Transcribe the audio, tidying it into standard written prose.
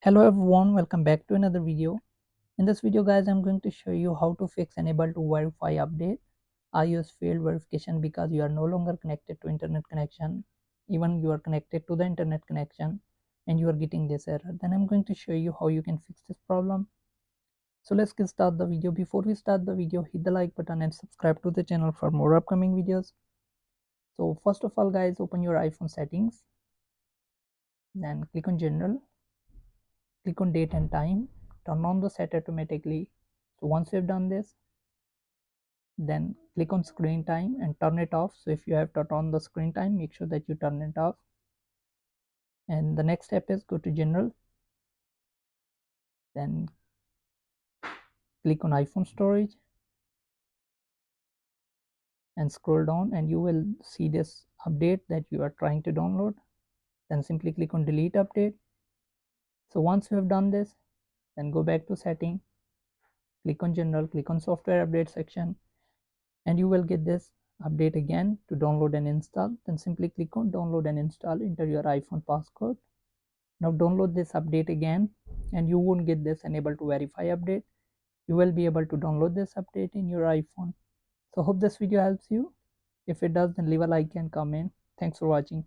Hello everyone, welcome back to another video. In this video guys, I'm going to show you how to fix enable to verify update iOS failed verification because you are no longer connected to internet connection. Even you are connected to the internet connection and you are getting this error. Then I'm going to show you how you can fix this problem. So let's get start the video. Before we start the video, hit the like button and subscribe to the channel for more upcoming videos. So first of all guys, open your iPhone settings, then click on general, click on date and time, turn on the set automatically. So once you've done this, then click on screen time and turn it off. So if you have turned on the screen time, make sure that you turn it off. And the next step is go to general, then click on iPhone storage and scroll down, and you will see this update that you are trying to download. Then simply click on delete update. So once you have done this, then go back to setting, click on general, click on software update section, and you will get this update again to download and install. Then simply click on download and install, enter your iPhone passcode. Now download this update again, and you won't get this enable to verify update. You will be able to download this update in your iPhone. So hope this video helps you. If it does, then leave a like and comment. Thanks for watching.